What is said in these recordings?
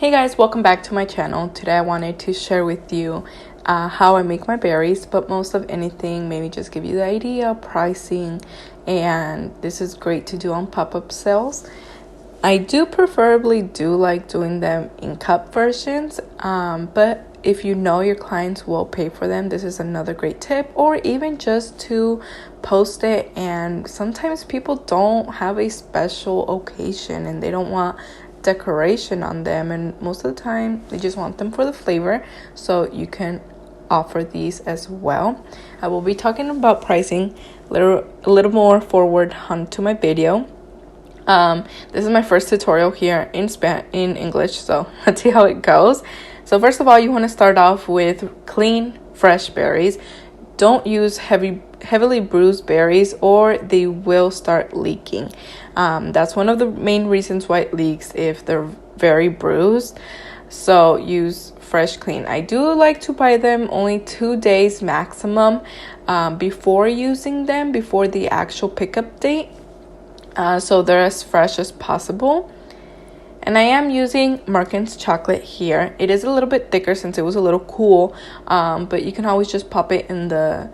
Hey guys, welcome back to my channel. Today I wanted to share with you how I make my berries, but most of anything, maybe just give you the idea, pricing, and this is great to do on pop-up sales. I do preferably like doing them in cup versions, but if you know your clients will pay for them, this is another great tip, or even just to post it. And sometimes people don't have a special occasion and they don't want decoration on them, and most of the time they just want them for the flavor, so you can offer these as well. I will be talking about pricing a little more forward onto my video. This is my first tutorial here in English, so let's see how it goes. So first of all, you want to start off with clean, fresh berries. Don't use heavily bruised berries or they will start leaking. That's one of the main reasons why it leaks, if they're very bruised. So use fresh, clean. I do like to buy them only 2 days maximum before using them, before the actual pickup date. So they're as fresh as possible. And I am using MERCKINS chocolate here. It is a little bit thicker since it was a little cool, but you can always just pop it in the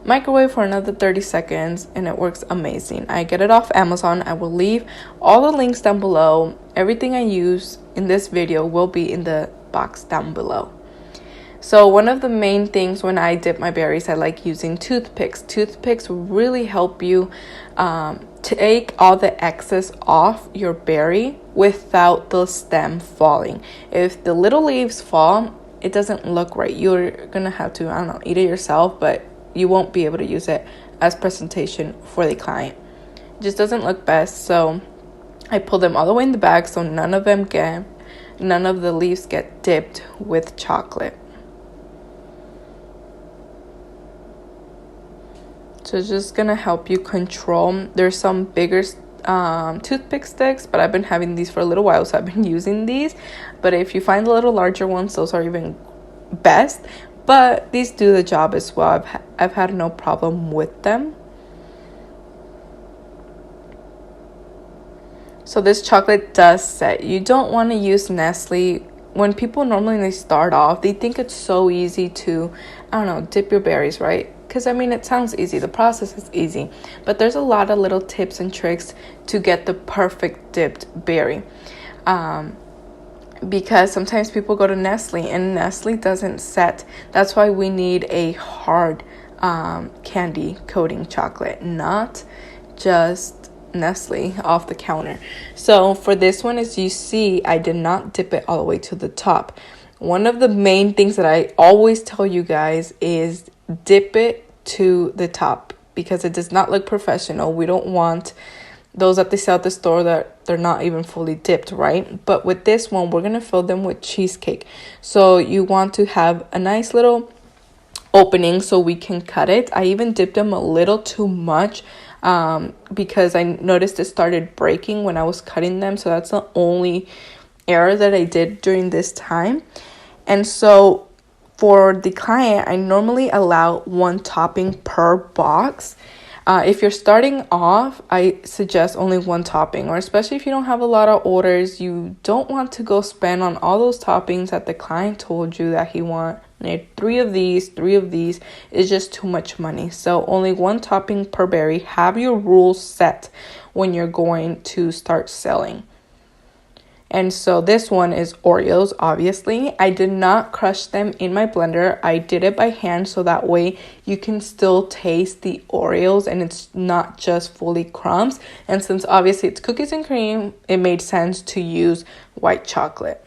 microwave for another 30 seconds and it works amazing. I get it off Amazon. I will leave all the links down below. Everything I use in this video will be in the box down below. So one of the main things when I dip my berries, I like using toothpicks. Toothpicks really help you take all the excess off your berry without the stem falling. If the little leaves fall, it doesn't look right. You're gonna have to, I don't know, eat it yourself, but you won't be able to use it as presentation for the client. It just doesn't look best. So I pull them all the way in the bag so none of the leaves get dipped with chocolate. So it's just gonna help you control. There's some bigger toothpick sticks, but I've been having these for a little while, so I've been using these. But if you find the little larger ones, those are even best. But these do the job as well. I've had no problem with them. So this chocolate does set. You don't want to use Nestle. When people normally start off, they think it's so easy to, I don't know, dip your berries, right? Because, I mean, it sounds easy. The process is easy. But there's a lot of little tips and tricks to get the perfect dipped berry. Because sometimes people go to Nestle and Nestle doesn't set. That's why we need a hard candy coating chocolate, not just Nestle off the counter. So for this one, as you see, I did not dip it all the way to the top. One of the main things that I always tell you guys is dip it to the top because it does not look professional. We don't want those that they sell at the store that they're not even fully dipped, right? But with this one, we're gonna fill them with cheesecake. So you want to have a nice little opening so we can cut it. I even dipped them a little too much because I noticed it started breaking when I was cutting them. So that's the only error that I did during this time. And so for the client, I normally allow 1 topping per box. If you're starting off, I suggest only 1 topping, or especially if you don't have a lot of orders, you don't want to go spend on all those toppings that the client told you that he wanted 3 of these. Is just too much money. So only 1 topping per berry. Have your rules set when you're going to start selling. And so this one is Oreos, obviously. I did not crush them in my blender. I did it by hand so that way you can still taste the Oreos and it's not just fully crumbs. And since obviously it's cookies and cream, it made sense to use white chocolate.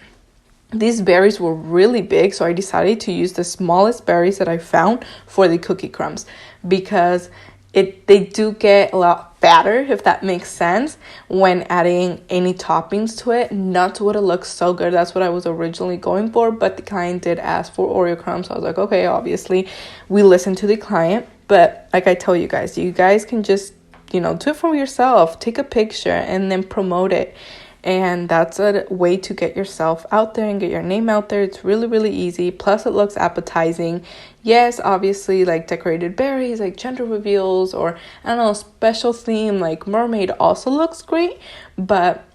These berries were really big, so I decided to use the smallest berries that I found for the cookie crumbs because they do get a lot fatter, if that makes sense, when adding any toppings to it. Not would it look so good. That's what I was originally going for, but the client did ask for Oreo crumbs. So I was like, okay, obviously we listen to the client. But like I tell you guys can just, do it for yourself. Take a picture and then promote it. And that's a way to get yourself out there and get your name out there. It's really, really easy. Plus, it looks appetizing. Yes, obviously, like decorated berries, like gender reveals, or I don't know, special theme like mermaid also looks great. But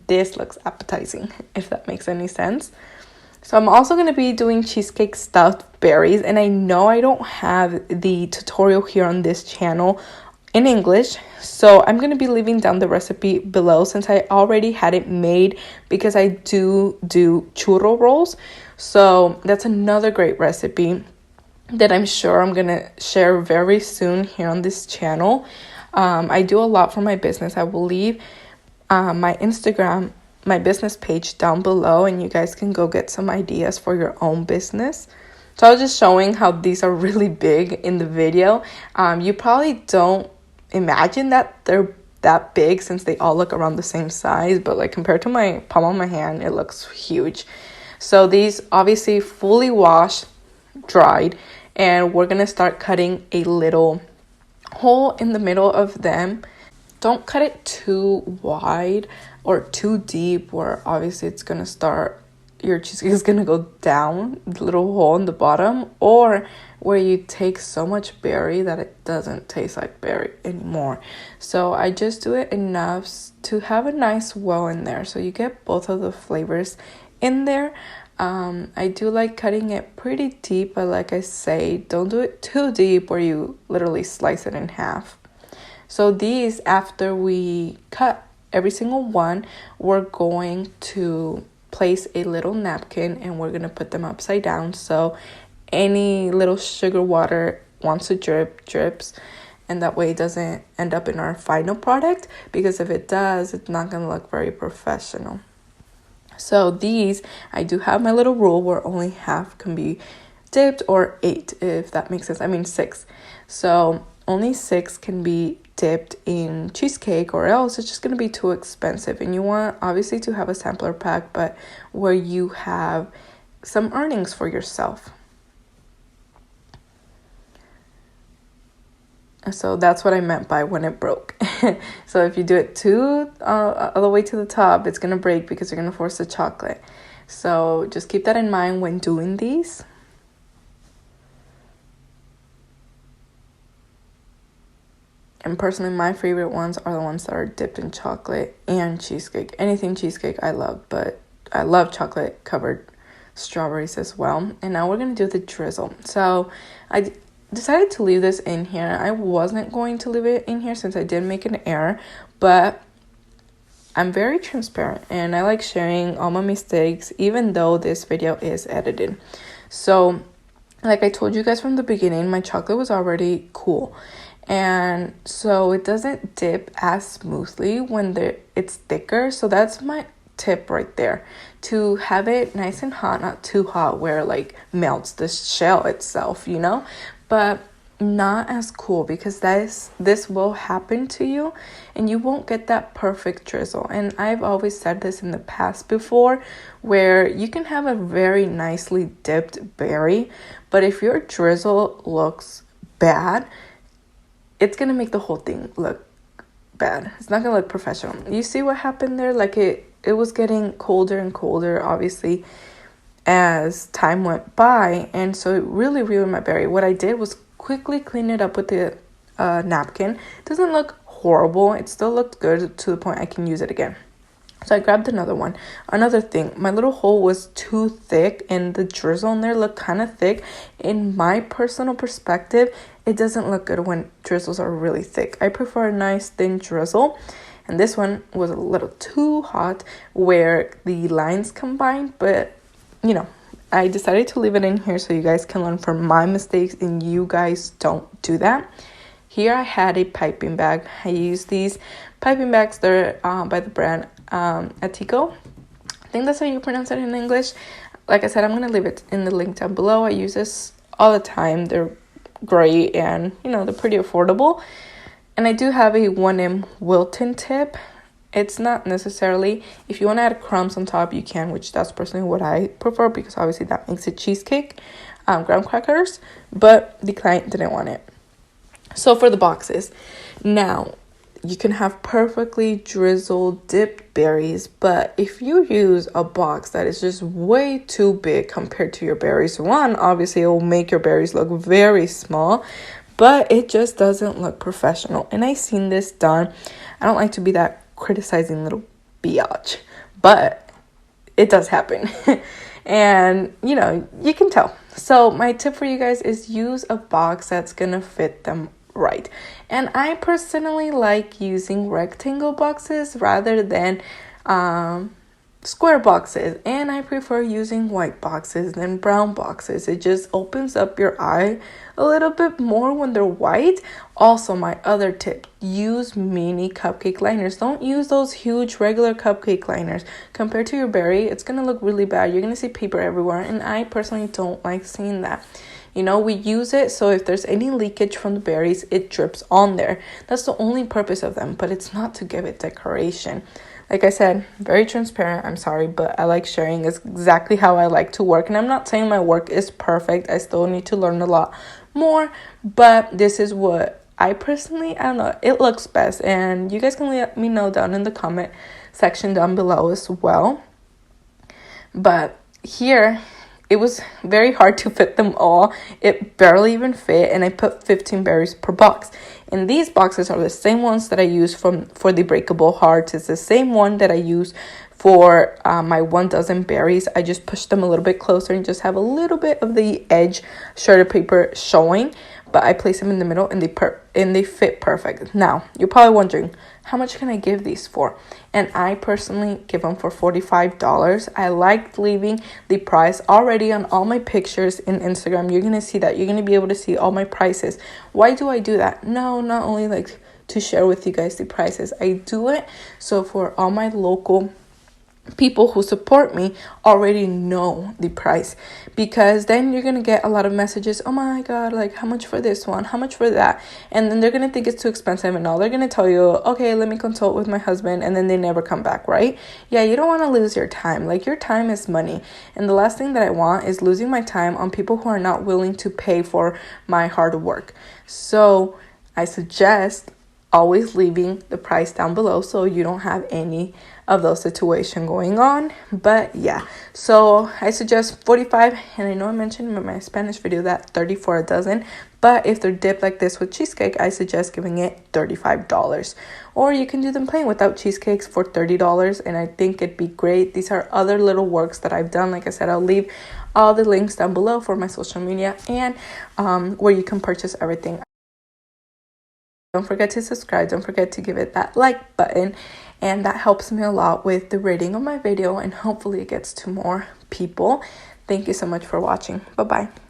this looks appetizing, if that makes any sense. So I'm also going to be doing cheesecake stuffed berries, and I know I don't have the tutorial here on this channel in English, so I'm going to be leaving down the recipe below since I already had it made, because I do churro rolls. So that's another great recipe that I'm sure I'm going to share very soon here on this channel. I do a lot for my business. I will leave my Instagram, my business page down below, and you guys can go get some ideas for your own business. So I was just showing how these are really big in the video. You probably don't imagine that they're that big since they all look around the same size, but like compared to my palm of my hand, it looks huge. So these obviously fully washed, dried, and we're gonna start cutting a little hole in the middle of them. Don't cut it too wide or too deep where obviously it's gonna start, your cheesecake is gonna go down the little hole in the bottom, or where you take so much berry that it doesn't taste like berry anymore. So I just do it enough to have a nice well in there, so you get both of the flavors in there. I do like cutting it pretty deep, but like I say, don't do it too deep where you literally slice it in half. So these, after we cut every single one, we're going to place a little napkin and we're going to put them upside down, so any little sugar water wants to drips, and that way it doesn't end up in our final product, because if it does, it's not going to look very professional. So these, I do have my little rule where only half can be dipped, or 8, if that makes sense. I mean 6. So only 6 can be dipped in cheesecake, or else it's just going to be too expensive. And you want obviously to have a sampler pack, but where you have some earnings for yourself. So that's what I meant by when it broke. So if you do it too all the way to the top, it's going to break because you're going to force the chocolate. So just keep that in mind when doing these. And personally, my favorite ones are the ones that are dipped in chocolate and cheesecake. Anything cheesecake I love, but I love chocolate covered strawberries as well. And now we're going to do the drizzle. So I decided to leave this in here. I wasn't going to leave it in here since I did make an error, but I'm very transparent and I like sharing all my mistakes, even though this video is edited. So like I told you guys from the beginning, my chocolate was already cool, and so it doesn't dip as smoothly when it's thicker. So that's my tip right there, to have it nice and hot, not too hot where it like melts the shell itself, you know, but not as cool, because this will happen to you and you won't get that perfect drizzle. And I've always said this in the past before, where you can have a very nicely dipped berry, but if your drizzle looks bad, it's gonna make the whole thing look bad. It's not gonna look professional. You see what happened there? Like it was getting colder and colder, obviously, as time went by, and so it really ruined my berry. What I did was quickly clean it up with the napkin. It doesn't look horrible. It still looked good to the point I can use it again. So I grabbed another one. Another thing, my little hole was too thick and the drizzle in there looked kind of thick. In my personal perspective, it doesn't look good when drizzles are really thick. I prefer a nice thin drizzle. And this one was a little too hot where the lines combined, but you know, I decided to leave it in here so you guys can learn from my mistakes and you guys don't do that. Here I had a piping bag. I use these piping bags. They're by the brand CODIGO. I think that's how you pronounce it in English. Like I said, I'm going to leave it in the link down below. I use this all the time. They're great and, you know, they're pretty affordable. And I do have a 1M Wilton tip. It's not necessarily, if you want to add crumbs on top, you can, which that's personally what I prefer, because obviously that makes it cheesecake, graham crackers, but the client didn't want it. So for the boxes, now you can have perfectly drizzled dipped berries, but if you use a box that is just way too big compared to your berries, one, obviously it will make your berries look very small, but it just doesn't look professional. And I've seen this done. I don't like to be that criticizing little biatch, but it does happen. And, you know, you can tell. So my tip for you guys is use a box that's gonna fit them right. And I personally like using rectangle boxes rather than square boxes, and I prefer using white boxes than brown boxes. It just opens up your eye a little bit more when they're white. Also, my other tip, use mini cupcake liners. Don't use those huge regular cupcake liners. Compared to your berry, it's gonna look really bad. You're gonna see paper everywhere, and I personally don't like seeing that. You know, we use it so if there's any leakage from the berries, it drips on there. That's the only purpose of them, but it's not to give it decoration. Like I said, very transparent. I'm sorry, but I like sharing. Is exactly how I like to work. And I'm not saying my work is perfect. I still need to learn a lot more. But this is what I personally, I don't know, it looks best. And you guys can let me know down in the comment section down below as well. But here, it was very hard to fit them all. It barely even fit, and I put 15 berries per box. And these boxes are the same ones that I use for the breakable hearts. It's the same one that I use for my 1 dozen berries. I just push them a little bit closer and just have a little bit of the edge shredded paper showing. But I place them in the middle, and they fit perfect. Now, you're probably wondering, how much can I give these for? And I personally give them for $45. I liked leaving the price already on all my pictures in Instagram. You're going to see that. You're going to be able to see all my prices. Why do I do that? No, not only like to share with you guys the prices. I do it so for all my local people who support me already know the price, because then you're gonna get a lot of messages, oh my god, like how much for this one, how much for that, and then they're gonna think it's too expensive, and all they're gonna tell you, okay, let me consult with my husband, and then they never come back, right? Yeah, you don't want to lose your time. Like, your time is money, and the last thing that I want is losing my time on people who are not willing to pay for my hard work. So I suggest always leaving the price down below so you don't have any of those situations going on. But yeah, so I suggest 45, and I know I mentioned in my Spanish video that 30 for a dozen, but if they're dipped like this with cheesecake, I suggest giving it $35. Or you can do them plain without cheesecakes for $30, and I think it'd be great. These are other little works that I've done. Like I said, I'll leave all the links down below for my social media and where you can purchase everything. Don't forget to subscribe. Don't forget to give it that like button. And that helps me a lot with the rating of my video. And hopefully it gets to more people. Thank you so much for watching. Bye-bye.